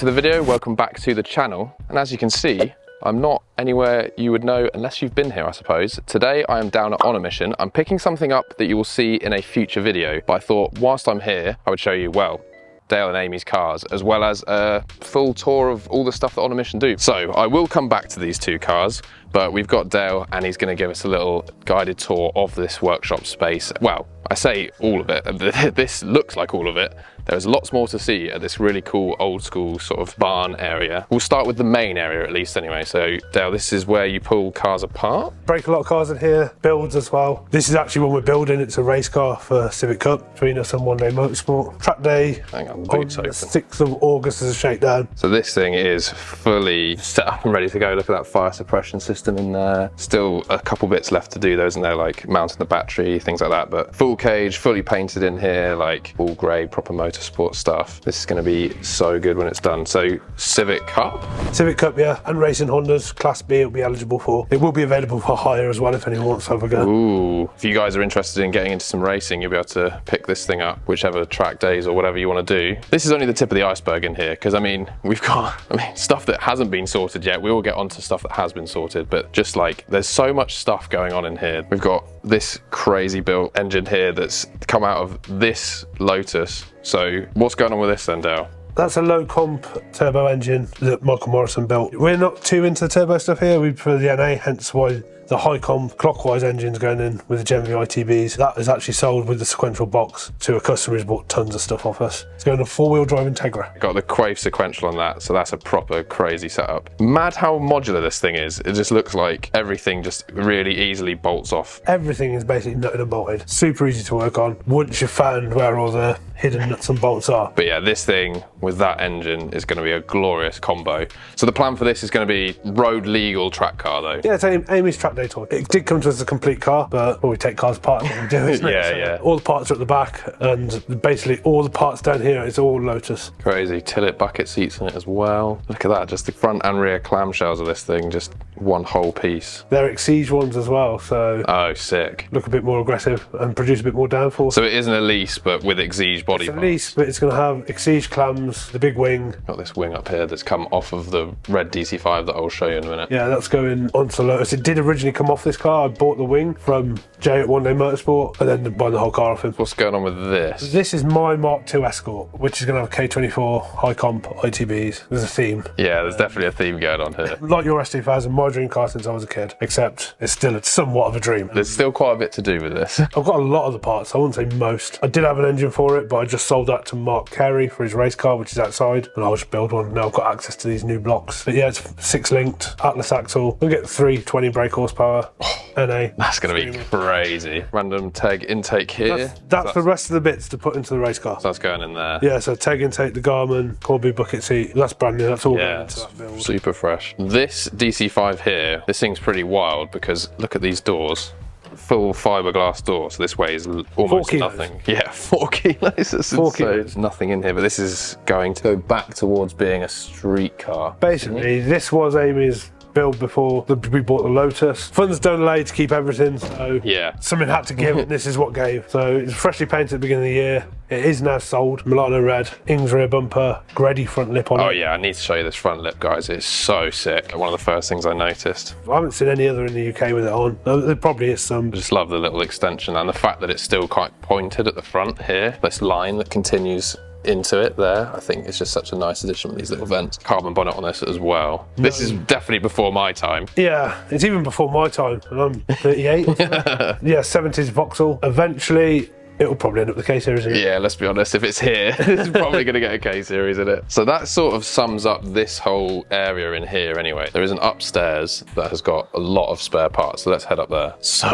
to the video, welcome back to the channel. And as you can see, I'm not anywhere you would know unless you've been here, I suppose. Today I am down at Onamission. I'm picking something up that you will see in a future video, but I thought whilst I'm here, I would show you, well, Dale and Amy's cars, as well as a full tour of all the stuff that Onamission do. So I will come back to these two cars, but we've got Dale and he's going to give us a little guided tour of this workshop space. Well, I say all of it. This looks like all of it. There's lots more to see at this really cool old school sort of barn area. We'll start with the main area at least anyway. So Dale, this is where you pull cars apart. Break a lot of cars in here, builds as well. This is actually one we're building. It's a race car for Civic Cup between us and One Day Motorsport. Track day Hang on, on boots the open. 6th of August as a shakedown. So this thing is fully set up and ready to go. Look at that fire suppression system in there. Still a couple bits left to do though, isn't there? Like mounting the battery, things like that. But full cage, fully painted in here, like all grey, proper motorsport stuff. This is going to be so good when it's done. So Civic Cup? Civic Cup, yeah, and racing Hondas, Class B it'll be eligible for. It will be available for hire as well if anyone wants to have a go. Ooh, if you guys are interested in getting into some racing, you'll be able to pick this thing up, whichever track days or whatever you want to do. This is only the tip of the iceberg in here, because I mean, we've got stuff that hasn't been sorted yet. We will get onto stuff that has been sorted, but just like, there's so much stuff going on in here. We've got this crazy built engine here that's come out of this Lotus. So what's going on with this then, Dale? That's a low comp turbo engine that Michael Morrison built. We're not too into the turbo stuff here. We prefer the NA, hence why the high comp clockwise engine's going in with the Gen V ITBs. That is actually sold with the sequential box to a customer who's bought tons of stuff off us. It's going to four-wheel drive Integra. Got the Quave sequential on that, so that's a proper crazy setup. Mad how modular this thing is. It just looks like everything just really easily bolts off. Everything is basically nutted and bolted. Super easy to work on once you've found where all the hidden nuts and bolts are. But yeah, this thing with that engine is going to be a glorious combo. So the plan for this is going to be road legal track car though. Yeah, it's Amy's track day toy. It did come to us as a complete car, but we take cars apart and we do, isn't it? Yeah, So yeah. all the parts are at the back, and basically all the parts down here is all Lotus. Crazy. Tillet bucket seats in it as well. Look at that, just the front and rear clamshells of this thing, just one whole piece. They're Exige ones as well, so Oh, sick. look a bit more aggressive and produce a bit more downforce. So it isn't a lease, but with Exige body It's a parts. lease, but it's going to have Exige clams, the big wing. Got this wing up here that's come off of the red DC5 that I'll show you in a minute. Yeah, that's going onto the Lotus. It did originally come off this car. I bought the wing from Jay at One Day Motorsport and then buying the whole car off him. What's going on with this? This is my Mark II Escort, which is going to have K24 high comp ITBs. There's a theme. Yeah, there's definitely a theme going on here. Like your S2000, my dream car since I was a kid, except it's still somewhat of a dream. There's still quite a bit to do with this. I've got a lot of the parts, I wouldn't say most. I did have an engine for it, but I just sold that to Mark Carey for his race car, which is outside, and I'll just build one. Now I've got access to these new blocks. But yeah, it's 6-linked, Atlas axle. We'll get 320 brake horsepower, NA. That's going to be crazy. Random tag intake here. That's the rest of the bits to put into the race car. So that's going in there. Yeah, so tag intake, the Garmin, Corby bucket seat, that's brand new, that's all going Yeah, into that build. super fresh. This DC5 here, this thing's pretty wild because look at these doors. Full fiberglass door, so this weighs almost 4 kilos. nothing. Yeah, 4 kilos. That's 4 insane. kilos. Nothing in here, but this is going to go back towards being a street car. Basically, this was Amy's build before we bought the Lotus. Funds don't allow you to keep everything, so Yeah. something had to give, and this is what gave. So it's freshly painted at the beginning of the year. It is now sold. Milano red, Ings rear bumper, Grady front lip on it. Oh yeah, I need to show you this front lip, guys. It's so sick. One of the first things I noticed. I haven't seen any other in the UK with it on. There probably is some. I just love the little extension and the fact that it's still quite pointed at the front here. This line that continues into it there, I think it's just such a nice addition with these little vents. Carbon bonnet on this as well. This is definitely before my time. Yeah, it's even before my time, and I'm 38. Yeah, 70s Vauxhall. Eventually, it'll probably end up the K-Series. Yeah, let's be honest, if it's here, it's probably going to get a K-Series in it. So that sort of sums up this whole area in here anyway. There is an upstairs that has got a lot of spare parts, so let's head up there. So...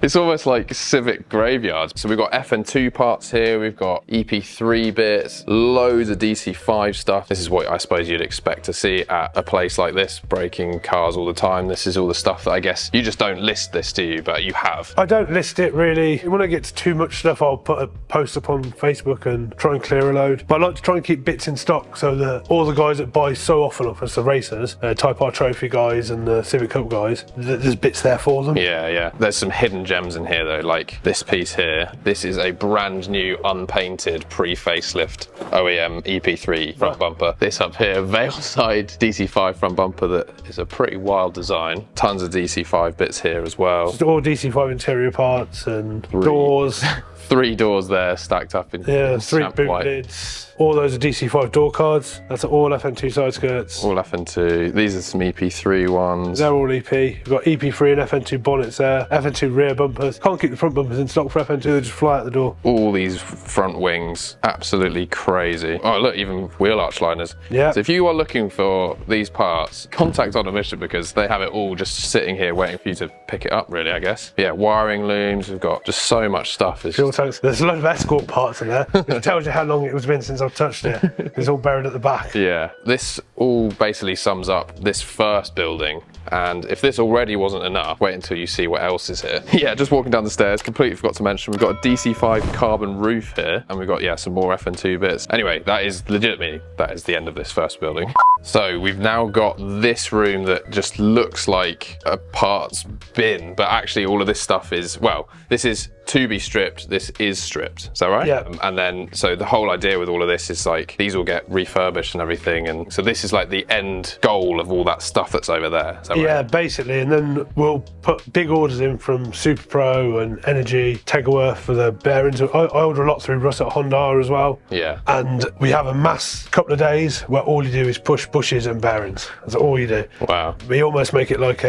It's almost like Civic graveyards. So we've got FN2 parts here, we've got EP3 bits, loads of DC5 stuff. This is what I suppose you'd expect to see at a place like this, breaking cars all the time. This is all the stuff that I guess you just don't list this, do you? But you have. I don't list it really. When I get to too much stuff, I'll put a post up on Facebook and try and clear a load. But I like to try and keep bits in stock so that all the guys that buy so often off us, the racers, Type R Trophy guys and the Civic Cup guys, there's bits there for them. Yeah, yeah. There's some hidden gems in here though, like this piece here. This is a brand new unpainted pre-facelift OEM EP3 front bumper. This up here, Veilside DC5 front bumper that is a pretty wild design. Tons of DC5 bits here as well. Just all DC5 interior parts and doors. 3 doors there stacked up in 3 boot lids. All those are DC5 door cards. That's all FN2 side skirts. All FN2. These are some EP3 ones. They're all EP. We've got EP3 and FN2 bonnets there. FN2 rear bumpers. Can't keep the front bumpers in stock for FN2, they just fly out the door. All these front wings, absolutely crazy. Oh look, even wheel arch liners. Yeah. So if you are looking for these parts, contact Onamission because they have it all just sitting here waiting for you to pick it up really, I guess. Yeah, wiring looms, we've got just so much stuff. It's fuel tanks. There's a lot of escort parts in there. It tells you how long it was been since I've touched it. It's all buried at the back. Yeah, this all basically sums up this first building. And if this already wasn't enough, wait until you see what else is here. Yeah, just walking down the stairs, completely forgot to mention, we've got a DC5 carbon roof here, and we've got, yeah, some more FN2 bits. Anyway, that is legitimately, that is the end of this first building. So we've now got this room that just looks like a parts bin, but actually all of this stuff is, well, this is to be stripped, this is stripped. Is that right? Yeah. And then, so the whole idea with all of this is like, these will get refurbished and everything. And so this is like the end goal of all that stuff that's over there. Is that Yeah, right? basically. And then we'll put big orders in from Super Pro and Energy, Tegaworth for the bearings. I order a lot through Russet Honda as well. Yeah. And we have a mass couple of days where all you do is push bushes and bearings. That's all you do. Wow. We almost make it like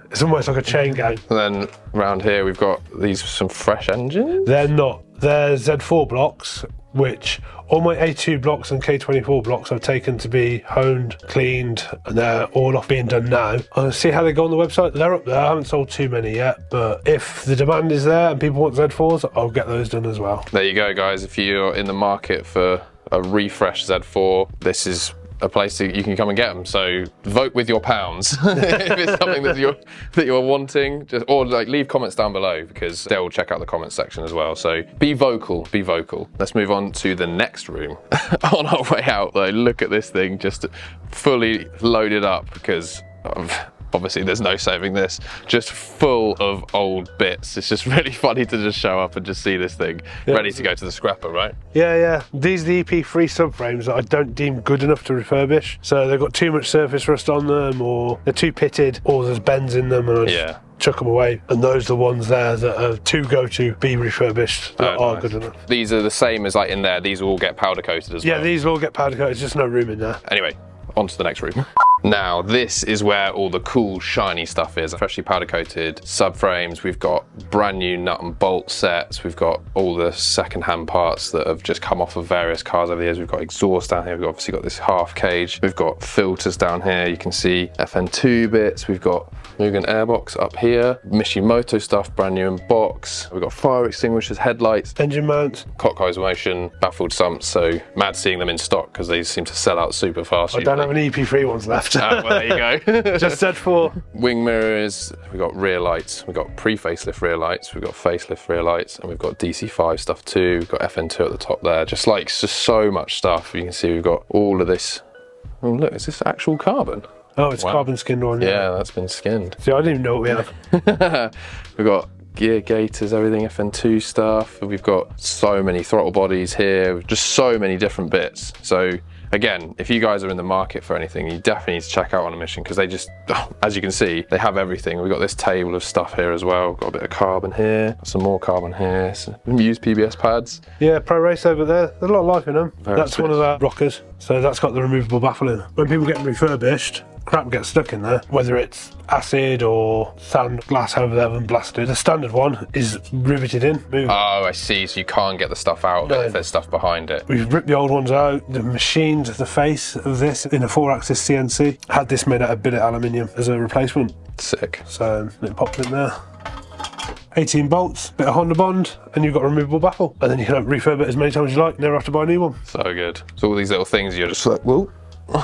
it's almost like a chain gang. And then around here, we've got some fresh engines. They're not. They're Z4 blocks, which all my A2 blocks and K24 blocks I've taken to be honed, cleaned, and they're all off being done now. I'll see how they go on the website. They're up there. I haven't sold too many yet, but if the demand is there and people want Z4s, I'll get those done as well. There you go, guys. If you're in the market for a refresh Z4, this is a place that you can come and get them. So vote with your pounds if it's something that you're wanting. Or like leave comments down below because they'll check out the comment section as well. So be vocal, be vocal. Let's move on to the next room. On our way out though, look at this thing just fully loaded up because obviously there's no saving this, just full of old bits. It's just really funny to just show up and just see this thing ready to go to the scrapper, right? Yeah. These are the EP3 subframes that I don't deem good enough to refurbish. So they've got too much surface rust on them, or they're too pitted, or there's bends in them, and I just chuck them away. And those are the ones there that are too go to be refurbished that are good enough. These are the same as like in there, these will all get powder coated as well. Yeah, these will all get powder coated, there's just no room in there. Anyway, on to the next room. Now, this is where all the cool, shiny stuff is. Freshly powder coated subframes. We've got brand new nut and bolt sets. We've got all the second-hand parts that have just come off of various cars over the years. We've got exhaust down here. We've obviously got this half cage. We've got filters down here. You can see FN2 bits. We've got Mugen airbox up here. Mishimoto stuff, brand new in box. We've got fire extinguishers, headlights, engine mounts, clockwise motion, baffled sumps. So mad seeing them in stock because they seem to sell out super fast. I don't have any EP3 ones left. Well, there you go. Just Z4. Wing mirrors, we've got rear lights, we've got pre-facelift rear lights, we've got facelift rear lights, and we've got DC5 stuff too. We've got FN2 at the top there. Just so much stuff. You can see we've got all of this. Oh look, is this actual carbon? Oh, it's carbon skinned on. Yeah, that's been skinned. See, I didn't even know what we have. We've got gear gaiters, everything FN2 stuff. We've got so many throttle bodies here, just so many different bits. So again, if you guys are in the market for anything, you definitely need to check out Onamission because they just, as you can see, they have everything. We've got this table of stuff here as well. Got a bit of carbon here, some more carbon here, some used PBS pads. Yeah, Pro Race over there. There's a lot of life in them. Very That's one of our rockers. So that's got the removable baffle in. When people get them refurbished, crap gets stuck in there, whether it's acid or sand, glass, however they haven't blasted. The standard one is riveted in. Oh, I see. So you can't get the stuff out of it if there's stuff behind it. We've ripped the old ones out. The machined the face of this in a 4-axis CNC. Had this made out of billet aluminium as a replacement. Sick. So it popped in there. 18 bolts, bit of Honda Bond, and you've got a removable baffle. And then you can refurb it as many times as you like, never have to buy a new one. So good. So all these little things you're just like, whoa.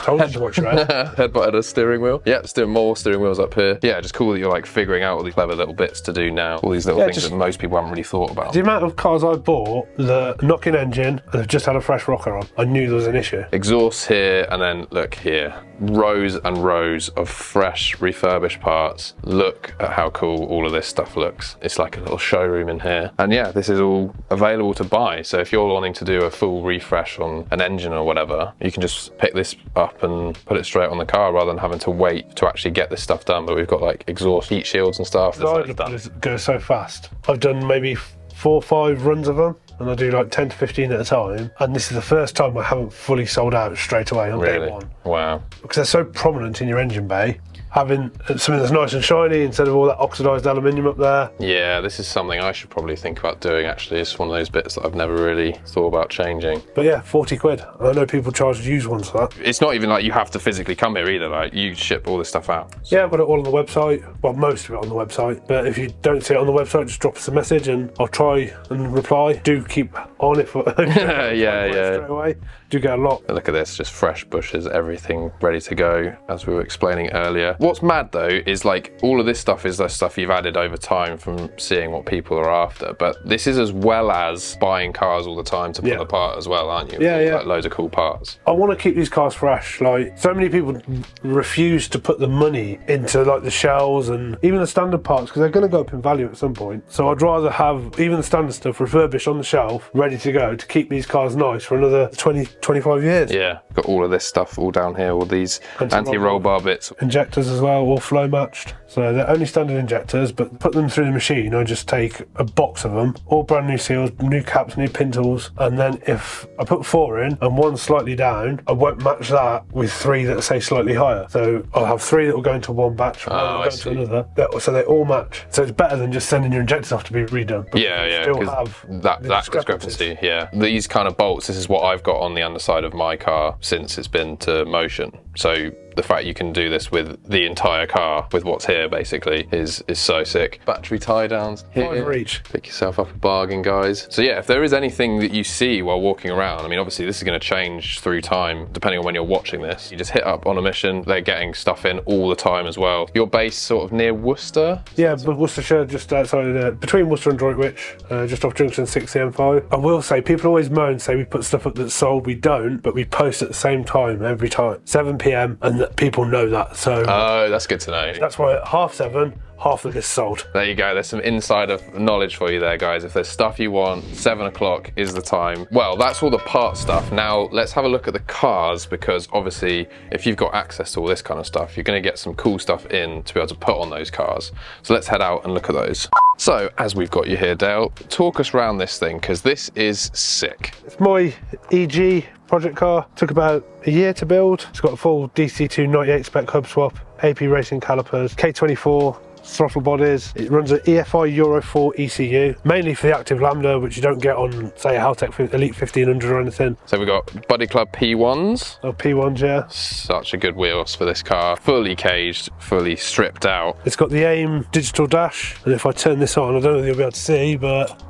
Told you to watch your head. Headbutt at a steering wheel. Yep, more steering wheels up here. Yeah, just cool that you're like figuring out all these clever little bits to do now. All these little things that most people haven't really thought about. The amount of cars I've bought, the knock-in engine, and they've just had a fresh rocker on, I knew there was an issue. Exhaust here, and then look here. rows and rows of fresh refurbished parts. Look at how cool all of this stuff looks. It's like a little showroom in here. And yeah, this is all available to buy. So if you're wanting to do a full refresh on an engine or whatever, you can just pick this up and put it straight on the car rather than having to wait to actually get this stuff done. But we've got like exhaust heat shields and stuff. It goes so fast. I've done maybe 4 or 5 runs of them, and I do like 10 to 15 at a time, and this is the first time I haven't fully sold out straight away on day one. Wow. Because they're so prominent in your engine bay. Having something that's nice and shiny instead of all that oxidised aluminium up there. Yeah, this is something I should probably think about doing actually. It's one of those bits that I've never really thought about changing. But yeah, 40 quid. I know people charge used ones for that. It's not even like you have to physically come here either, like you ship all this stuff out. So. Yeah, I've got it all on the website. Well, most of it on the website. But if you don't see it on the website, just drop us a message and I'll try and reply. Do keep on it for yeah. straight away. Do get a lot. Look at this, just fresh bushes, everything ready to go, as we were explaining earlier. What's mad though is like all of this stuff is the stuff you've added over time from seeing what people are after, but this is as well as buying cars all the time to pull apart as well, aren't you? Yeah. Like loads of cool parts. I want to keep these cars fresh. Like, so many people refuse to put the money into like the shells and even the standard parts because they're going to go up in value at some point. So I'd rather have even the standard stuff refurbished on the shelf, ready to go to keep these cars nice for another 20, 25 years. Yeah, got all of this stuff all down here, all these anti-roll bar bits. Injectors as well, all flow matched. So they're only standard injectors, but put them through the machine. I just take a box of them, all brand new seals, new caps, new pin tools, and then if I put 4 in and 1 slightly down, I won't match that with 3 that say slightly higher. So I'll have 3 that will go into one batch, and 1 that will go into another. So they all match. So it's better than just sending your injectors off to be redone. But Yeah, still have that discrepancy. Yeah, these kind of bolts. This is what I've got on the underside of my car since it's been to motion. So the fact you can do this with the entire car with what's here basically is so sick. Battery tie downs here. 5 each. Pick yourself up a bargain, guys. So yeah, if there is anything that you see while walking around, I mean obviously this is going to change through time depending on when you're watching this. You just hit up Onamission. They're getting stuff in all the time as well. Your base sort of near Worcester? Yeah, but Worcestershire, just outside between Worcester and Droitwich, just off junction 6 and M5. I will say, people always moan, say we put stuff up that's sold. We don't, but we post at the same time every time, 7 PM, and that people know that. So oh, that's good to know. That's why at 7:30, half of this sold. There you go, there's some insider knowledge for you there, guys. If there's stuff you want, 7 o'clock is the time. Well, that's all the part stuff. Now let's have a look at the cars, because obviously if you've got access to all this kind of stuff, you're going to get some cool stuff in to be able to put on those cars. So let's head out and look at those. So as we've got you here, Dale, talk us around this thing, because this is sick. It's my EG project car. Took about a year to build. It's got a full DC2 98 spec hub swap, AP racing calipers, K24 throttle bodies. It runs an EFI Euro 4 ECU, mainly for the active lambda, which you don't get on, say, a Haltech Elite 1500 or anything. So we've got Buddy Club P1s. Oh, P1s, yeah. Such a good wheels for this car. Fully caged, fully stripped out. It's got the AIM digital dash, and if I turn this on, I don't know if you'll be able to see, but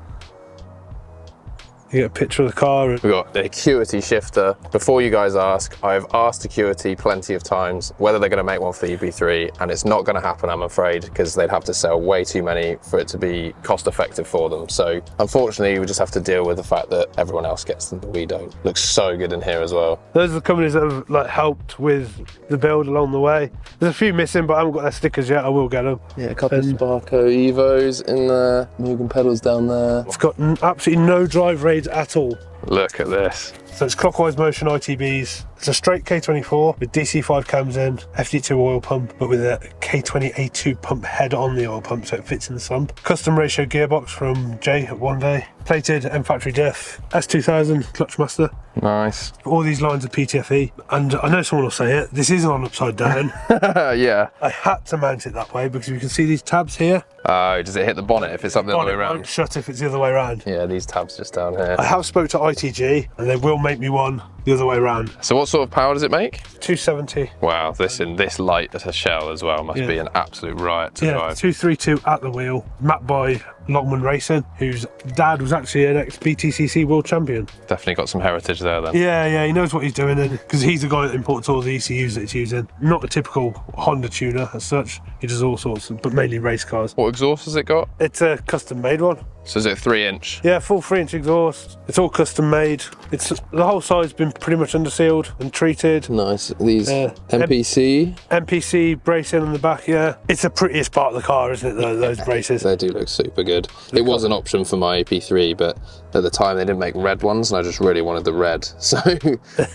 you get a picture of the car. We've got the Acuity shifter. Before you guys ask, I've asked Acuity plenty of times whether they're going to make one for the EP3, and it's not going to happen, I'm afraid, because they'd have to sell way too many for it to be cost effective for them. So unfortunately, we just have to deal with the fact that everyone else gets them, but we don't. Looks so good in here as well. Those are the companies that have like helped with the build along the way. There's a few missing, but I haven't got their stickers yet. I will get them. Yeah, a couple of Sparco Evos in there, Mugen pedals down there. It's got absolutely no drive raids at all. Look at this. So it's clockwise motion ITBs. It's a straight K24 with DC5 cams in, FD2 oil pump, but with a K20A2 pump head on the oil pump so it fits in the sump. Custom ratio gearbox from Jay at One Day. Plated M factory diff, S2000 clutch master. Nice. All these lines are PTFE, and I know someone will say it, this isn't on upside down. Yeah. I had to mount it that way because you can see these tabs here. Does it hit the bonnet if it's up the other way around? Won't shut if it's the other way around. Yeah, these tabs just down here. I have spoke to ITG and they will make me one the other way around. So what sort of power does it make? 270. Wow, this in this light as a shell as well must be an absolute riot to drive. 232 at the wheel, mapped by Longman Racing, whose dad was actually an ex-BTCC world champion. Definitely got some heritage there then. Yeah, he knows what he's doing, because he's the guy that imports all the ECUs that it's using. Not a typical Honda tuner as such, he does all sorts, but mainly race cars. What exhaust has it got? It's a custom made one. So is it 3-inch? Yeah, full 3-inch exhaust. It's all custom made. It's the whole side's been pretty much undersealed and treated. Nice. These MPC? MPC bracing on the back, yeah. It's the prettiest part of the car, isn't it, those braces? They do look super good. It was an option for my EP3, but at the time they didn't make red ones, and I just really wanted the red. So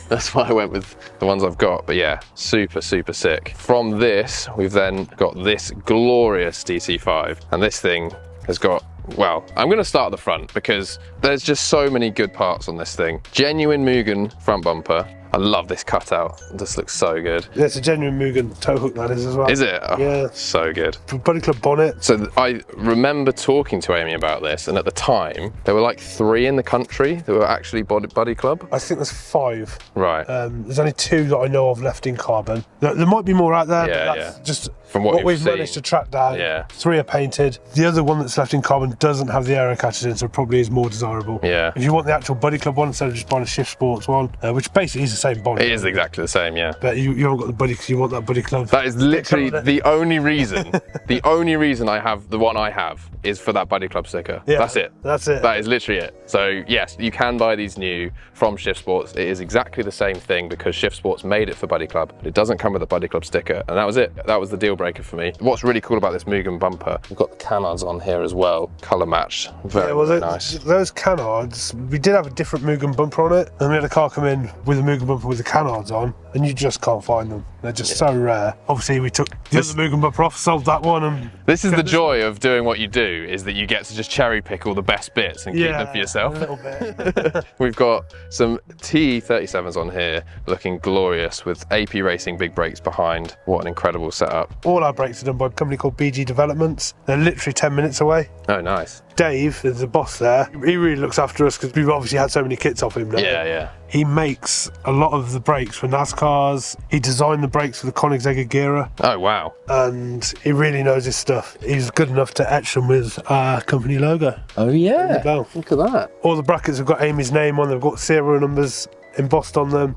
that's why I went with the ones I've got. But yeah, super, super sick. From this, we've then got this glorious DC5, and this thing has got, well, I'm going to start at the front because there's just so many good parts on this thing. Genuine Mugen front bumper. I love this cutout. It just looks so good. Yeah, it's a genuine Mugen tow hook, that is, as well. Is it? Oh, yeah. So good. Buddy Club bonnet. So I remember talking to Amy about this, and at the time, there were like 3 in the country that were actually Buddy Club. I think there's 5. Right. There's only 2 that I know of left in carbon. There might be more out there, Yeah, but that's yeah. just From what we've you've seen. managed to track down. Yeah. 3 are painted. The other one that's left in carbon doesn't have the aero catches in, so probably is more desirable. Yeah. If you want the actual Buddy Club one instead of just buying a Shift Sports one, which basically is the same bonnet. It is exactly the same, yeah. But you haven't got the Buddy because you want that Buddy Club. That is literally the only reason, the only reason I have the one I have is for that Buddy Club sticker. Yeah, that's it. That's it. That is literally it. So yes, you can buy these new from Shift Sports. It is exactly the same thing because Shift Sports made it for Buddy Club, but it doesn't come with a Buddy Club sticker, and that was it. That was the deal breaker for me. What's really cool about this Mugen bumper, we've got the canards on here as well, colour matched, very, very nice. Those canards, we did have a different Mugen bumper on it, and we had a car come in with a Mugen bumper with the canards on, and you just can't find them. They're just so rare. Obviously, we took the other Mugen bumper off, sold that one, and this is the joy of doing what you do, is that you get to just cherry pick all the best bits and keep them for yourself. A little bit. We've got some TE37s on here, looking glorious with AP Racing big brakes behind. What an incredible setup. All our brakes are done by a company called BG Developments. They're literally 10 minutes away. Oh, nice. Dave, the boss there, he really looks after us because we've obviously had so many kits off him now. Yeah, yeah. He makes a lot of the brakes for NASCARs. He designed the brakes for the Koenigsegg Gira. Oh, wow. And he really knows his stuff. He's good enough to etch them with our company logo. Oh, yeah. Look at that. All the brackets have got Amy's name on them. They've got serial numbers embossed on them.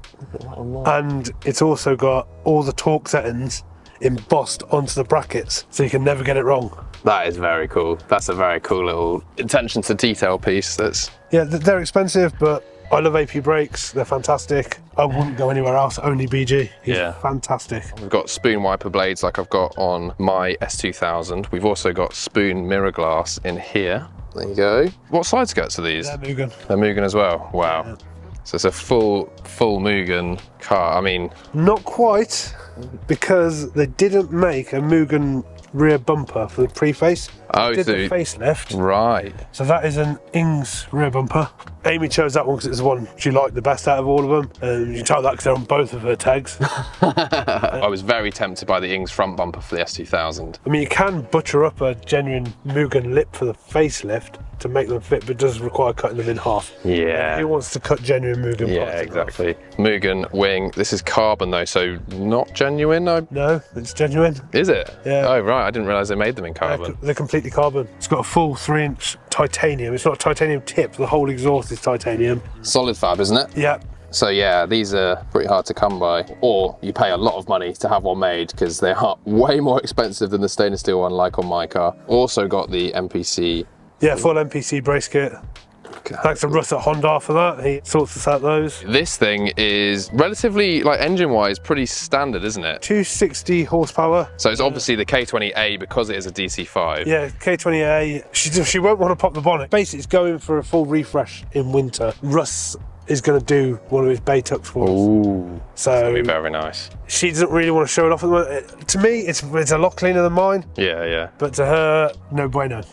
And it's also got all the torque settings embossed onto the brackets, so you can never get it wrong. That is very cool. That's a very cool little attention to detail piece. Yeah, they're expensive, but I love AP brakes. They're fantastic. I wouldn't go anywhere else, only BG. He's fantastic. We've got spoon wiper blades like I've got on my S2000. We've also got spoon mirror glass in here. There you go. What side skirts are these? They're Mugen. They're Mugen as well. Wow. Yeah. So it's a full Mugen car. I mean, not quite, because they didn't make a Mugen rear bumper for the pre-face. Oh, did so the facelift. Right. So that is an Ings rear bumper. Amy chose that one because it's the one she liked the best out of all of them. You can tell that because they're on both of her tags. I was very tempted by the Ings front bumper for the S2000. I mean, you can butcher up a genuine Mugen lip for the facelift to make them fit, but it does require cutting them in half. Yeah. Who wants to cut genuine Mugen parts? Yeah, exactly. Mugen wing. This is carbon though, so not genuine. No, it's genuine. Is it? Yeah. Oh right, I didn't realise they made them in carbon. They're completely carbon. It's got a full 3-inch titanium. It's not a titanium tip. The whole exhaust is titanium. Solid fab, isn't it? Yeah. So yeah, these are pretty hard to come by, or you pay a lot of money to have one made because they are way more expensive than the stainless steel one, like on my car. Also got the MPC. Yeah, full MPC brace kit. Thanks to Russ at Honda for that. He sorts us out those. This thing is relatively, like engine-wise, pretty standard, isn't it? 260 horsepower. So it's obviously the K20A because it is a DC5. Yeah, K20A. She won't want to pop the bonnet. Basically, it's going for a full refresh in winter. Russ is going to do one of his Baytux for us. Ooh, so that's going to be very nice. She doesn't really want to show it off at the moment. To me, it's a lot cleaner than mine. Yeah, yeah. But to her, no bueno.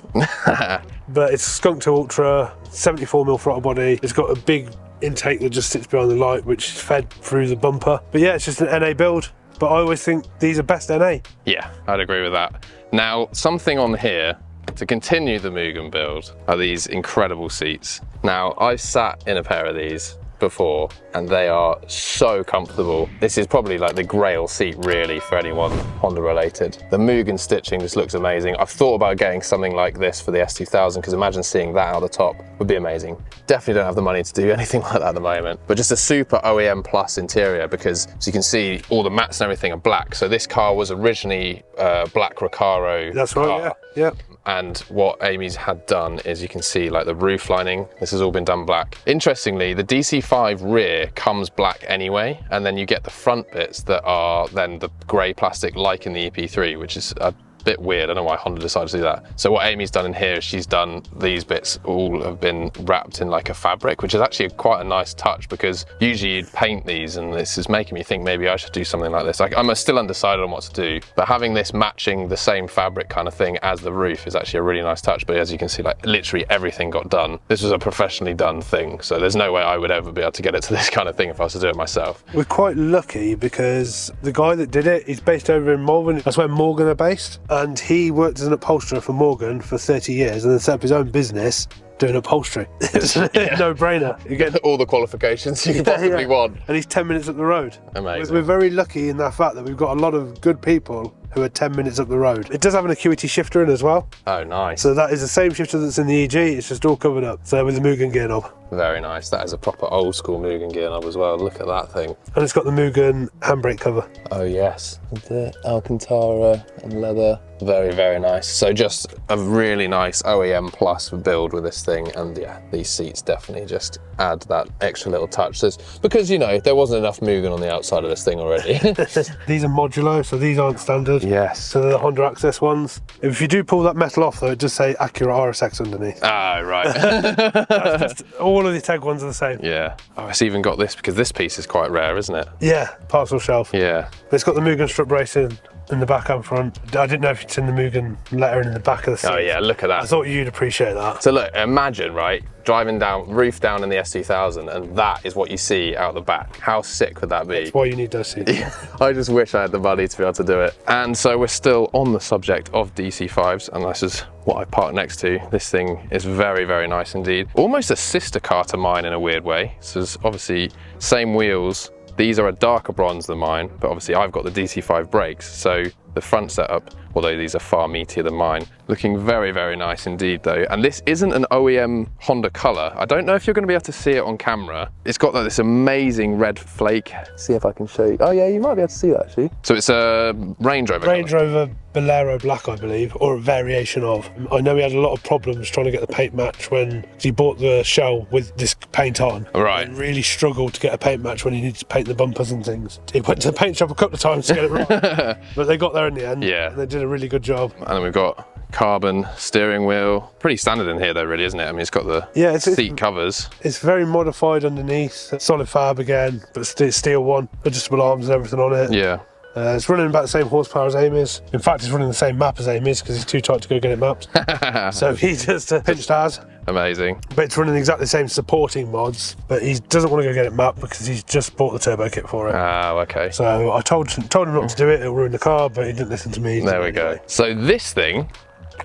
But it's Skunk to Ultra, 74mm throttle body. It's got a big intake that just sits behind the light, which is fed through the bumper. But yeah, it's just an NA build. But I always think these are best NA. Yeah, I'd agree with that. Now, something on here to continue the Mugen build are these incredible seats. Now, I've sat in a pair of these before and they are so comfortable. This is probably like the grail seat really for anyone Honda related. The Mugen stitching just looks amazing. I've thought about getting something like this for the S2000 because imagine seeing that out the top would be amazing. Definitely don't have the money to do anything like that at the moment, but just a super OEM plus interior because as you can see all the mats and everything are black. So this car was originally black Recaro. That's right, car. yeah. And what Amy's had done is, you can see like the roof lining, this has all been done black. Interestingly, the DC5 rear comes black anyway, and then you get the front bits that are then the grey plastic like in the EP3, which is a bit weird. I don't know why Honda decided to do that. So what Amy's done in here is she's done these bits all have been wrapped in like a fabric, which is actually quite a nice touch, because usually you'd paint these, and this is making me think maybe I should do something like this. I'm still undecided on what to do, but having this matching the same fabric kind of thing as the roof is actually a really nice touch. But as you can see, like literally everything got done. This was a professionally done thing, so there's no way I would ever be able to get it to this kind of thing if I was to do it myself. We're quite lucky because the guy that did it, he's based over in Malvern. That's where Mugen are based. And he worked as an upholsterer for Mugen for 30 years and then set up his own business doing upholstery. It's a no-brainer. You get all the qualifications you could possibly want. And he's 10 minutes up the road. Amazing. We're very lucky in that fact that we've got a lot of good people who are 10 minutes up the road. It does have an acuity shifter in as well. Oh, nice. So that is the same shifter that's in the EG, it's just all covered up. So with the Mugen gear knob. Very nice. That is a proper old school Mugen gear knob as well. Look at that thing. And it's got the Mugen handbrake cover. Oh yes, the Alcantara and leather. Very, very nice. So just a really nice OEM plus build with this thing, and yeah, these seats definitely just add that extra little touch. So because, you know, there wasn't enough Mugen on the outside of this thing already. These are modular, so these aren't standard. Yes. So they're the Honda Access ones. If you do pull that metal off though, it does say Acura RSX underneath. Ah, right. That's just, all of the Integra ones are the same. Yeah. Oh, it's even got this, because this piece is quite rare, isn't it? Yeah, parcel shelf. Yeah. But it's got the Mugen strut bracing in the back and front. I didn't know if you'd seen the Mugen lettering in the back of the seat. Oh yeah, look at that. I thought you'd appreciate that. So look, imagine, right, driving down, roof down in the S2000, and that is what you see out the back. How sick would that be? That's why you need those seats. I just wish I had the money to be able to do it. And so we're still on the subject of DC5s, and this is what I parked next to. This thing is very, very nice indeed. Almost a sister car to mine in a weird way. So it's obviously same wheels. These are a darker bronze than mine, but obviously I've got the DC5 brakes, so the front setup, although these are far meatier than mine, looking very, very nice indeed though. And this isn't an OEM Honda colour. I don't know if you're going to be able to see it on camera. It's got like this amazing red flake. See if I can show you. Oh yeah, you might be able to see that actually. So it's a Range Rover Range Rover Bolero Black, I believe, or a variation of. I know he had a lot of problems trying to get the paint match when he bought the shell with this paint on. Right. And really struggled to get a paint match when he needed to paint the bumpers and things. He went to the paint shop a couple of times to get it right. But they got there in the end. Yeah. And they did a really good job. And then we've got carbon steering wheel. Pretty standard in here though, really, isn't it? I mean, it's got the seat covers. It's very modified underneath. Solid fab again, but steel one. Adjustable arms and everything on it. Yeah. It's running about the same horsepower as Amy's. In fact, it's running the same map as Amy's because he's too tight to go get it mapped. So he just pinched ours. Amazing. But it's running exactly the same supporting mods, but he doesn't want to go get it mapped because he's just bought the turbo kit for it. Oh, okay. So I told him not to do it, it'll ruin the car, but he didn't listen to me. There we go. So this thing,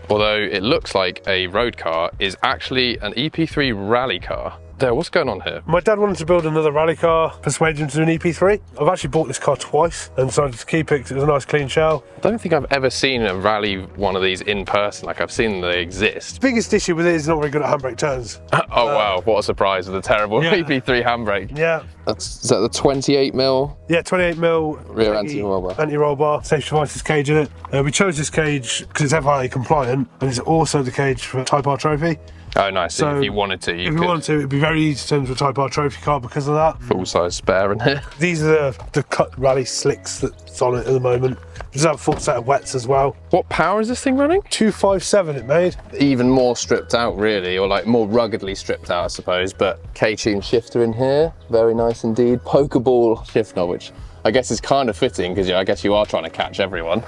although it looks like a road car, is actually an EP3 rally car. Dale, what's going on here? My dad wanted to build another rally car, persuaded him to do an EP3. I've actually bought this car twice and decided to keep it because it was a nice clean shell. I don't think I've ever seen a rally one of these in person. Like, I've seen they exist. The biggest issue with it is not very good at handbrake turns. Oh wow, what a surprise with a terrible EP3 handbrake. Yeah. Is that the 28mm? Yeah, 28mm rear anti-roll bar. Anti-roll bar, safety devices cage in it. We chose this cage because it's FIA compliant and it's also the cage for Type R Trophy. Oh nice, so if you wanted to, you could. It'd be very easy to turn into a Type R Trophy car because of that. Full-size spare in here. These are the cut rally slicks that's on it at the moment. It does have a full set of wets as well. What power is this thing running? 257 it made. Even more stripped out really, or like more ruggedly stripped out I suppose, but K-tune shifter in here, very nice indeed. Pokeball shift knob, which I guess is kind of fitting because I guess you are trying to catch everyone.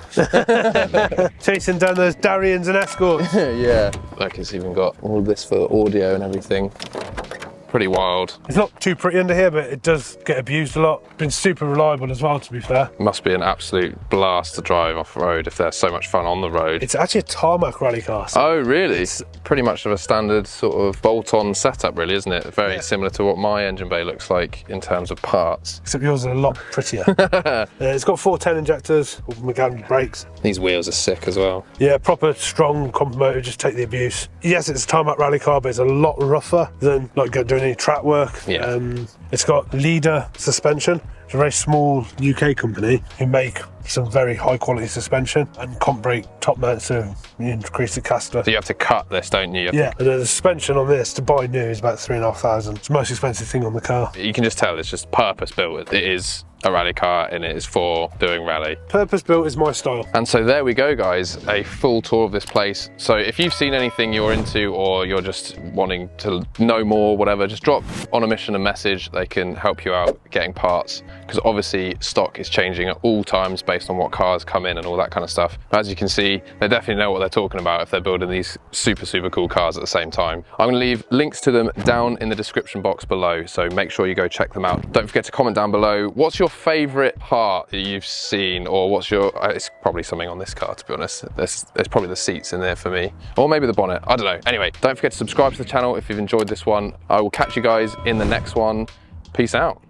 Chasing down those Darians and Escorts. Yeah. Look, it's even got all this for audio and everything. Pretty wild. It's not too pretty under here, but it does get abused a lot. Been super reliable as well, to be fair. Must be an absolute blast to drive off-road if they're so much fun on the road. It's actually a tarmac rally car. So oh, really? It's pretty much of a standard sort of bolt-on setup, really, isn't it? Very similar to what my engine bay looks like in terms of parts. Except yours is a lot prettier. It's got 410 injectors, with mechanical brakes. These wheels are sick as well. Yeah, proper strong comp motor, just take the abuse. Yes, it's a tarmac rally car, but it's a lot rougher than like doing any track work. Yeah. It's got leader suspension, It's a very small UK company who make some very high quality suspension and comp brake top mounts to increase the caster. So you have to cut this, don't you? Yeah, and the suspension on this to buy new is about £3,500. It's the most expensive thing on the car. You can just tell it's just purpose built. It is a rally car and it is for doing rally. Purpose built is my style. And so there we go, guys, a full tour of this place. So if you've seen anything you're into or you're just wanting to know more, whatever, just drop Onamission a message. They can help you out getting parts, because obviously stock is changing at all times based on what cars come in and all that kind of stuff. As you can see, they definitely know what they're talking about if they're building these super cool cars at the same time. I'm gonna leave links to them down in the description box below, so make sure you go check them out. Don't forget to comment down below, what's your favorite part that you've seen, or what's your, it's probably something on this car, to be honest. There's probably the seats in there for me, or maybe the bonnet, I don't know. Anyway, don't forget to subscribe to the channel if you've enjoyed this one. I will catch you guys in the next one. Peace out.